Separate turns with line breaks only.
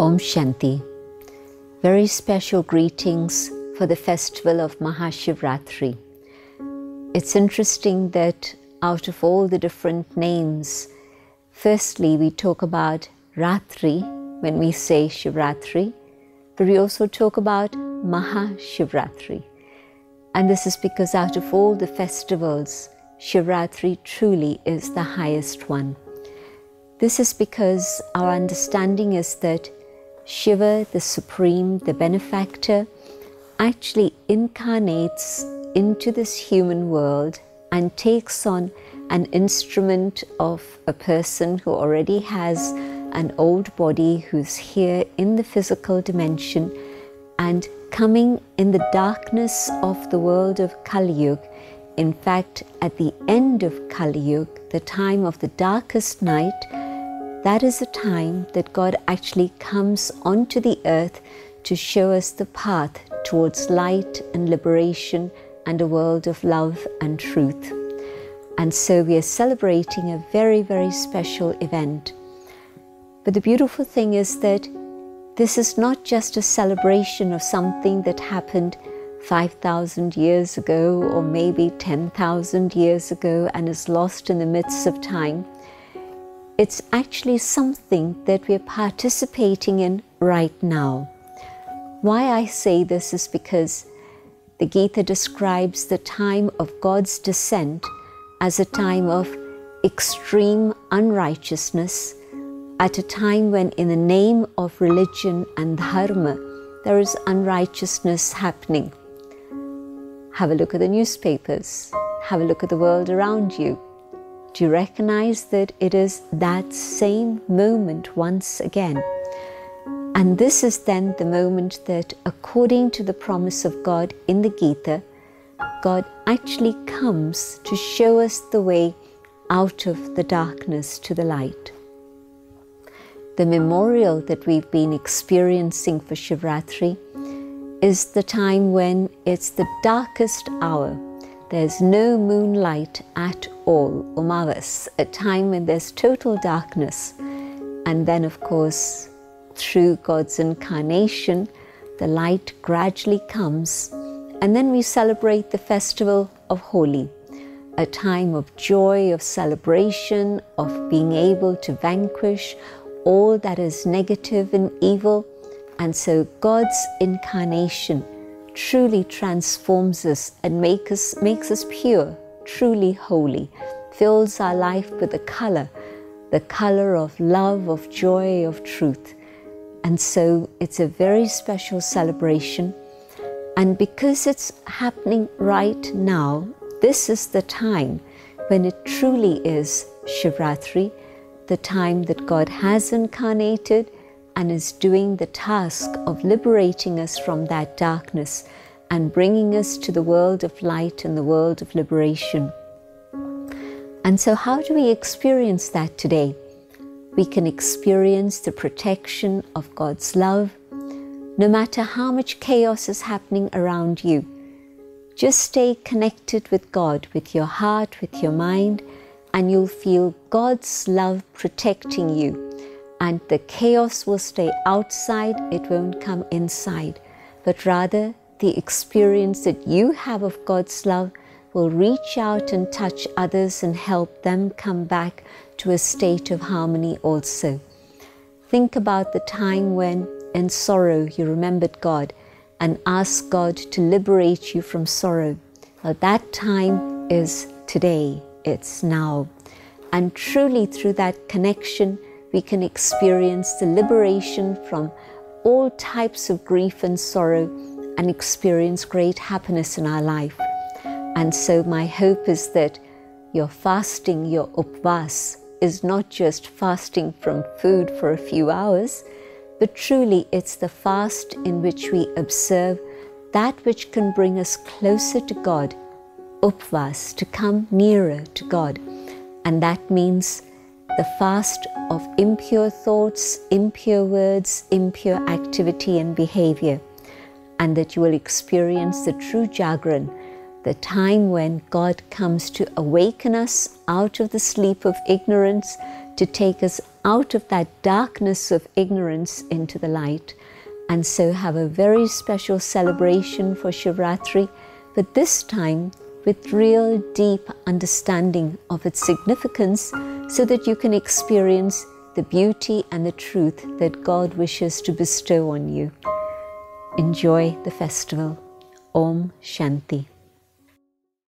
Om Shanti. Very special greetings for the festival of Shiv Ratri. It's interesting that out of all the different names, firstly we talk about Ratri when we say Shiv Ratri, but we also talk about Shiv Ratri. And this is because out of all the festivals, Shiv Ratri truly is the highest one. This is because our understanding is that Shiva, the Supreme, the Benefactor, actually incarnates into this human world and takes on an instrument of a person who already has an old body, who's here in the physical dimension, and coming in the darkness of the world of Kali Yuga. In fact, at the end of Kali Yuga, the time of the darkest night, that is a time that God actually comes onto the earth to show us the path towards light and liberation and a world of love and truth. And so we are celebrating a very, very special event. But the beautiful thing is that this is not just a celebration of something that happened 5,000 years ago or maybe 10,000 years ago and is lost in the midst of time. It's actually something that we're participating in right now. Why I say this is because the Gita describes the time of God's descent as a time of extreme unrighteousness, at a time when in the name of religion and dharma, there is unrighteousness happening. Have a look at the newspapers. Have a look at the world around you. Do you recognize that it is that same moment once again? And this is then the moment that, according to the promise of God in the Gita, God actually comes to show us the way out of the darkness to the light. The memorial that we've been experiencing for Shiv Ratri is the time when it's the darkest hour. There's no moonlight at all, Umavas, a time when there's total darkness. And then, of course, through God's incarnation, the light gradually comes. And then we celebrate the festival of Holi, a time of joy, of celebration, of being able to vanquish all that is negative and evil. And so God's incarnation truly transforms us and makes us pure, truly holy, fills our life with the color of love, of joy, of truth. And so it's a very special celebration. And because it's happening right now, this is the time when it truly is Shiv Ratri, the time that God has incarnated and is doing the task of liberating us from that darkness and bringing us to the world of light and the world of liberation. And so how do we experience that today? We can experience the protection of God's love, no matter how much chaos is happening around you. Just stay connected with God, with your heart, with your mind, and you'll feel God's love protecting you. And the chaos will stay outside, it won't come inside. But rather, the experience that you have of God's love will reach out and touch others and help them come back to a state of harmony also. Think about the time when, in sorrow, you remembered God and asked God to liberate you from sorrow. Well, that time is today, it's now. And truly through that connection, we can experience the liberation from all types of grief and sorrow and experience great happiness in our life. And so my hope is that your fasting, your upvas, is not just fasting from food for a few hours, but truly it's the fast in which we observe that which can bring us closer to God, upvas, to come nearer to God. And that means the fast of impure thoughts, impure words, impure activity and behavior, and that you will experience the true Jagran, the time when God comes to awaken us out of the sleep of ignorance, to take us out of that darkness of ignorance into the light. And so have a very special celebration for Shiv Ratri, but this time with real deep understanding of its significance, so that you can experience the beauty and the truth that God wishes to bestow on you. Enjoy the festival. Om Shanti.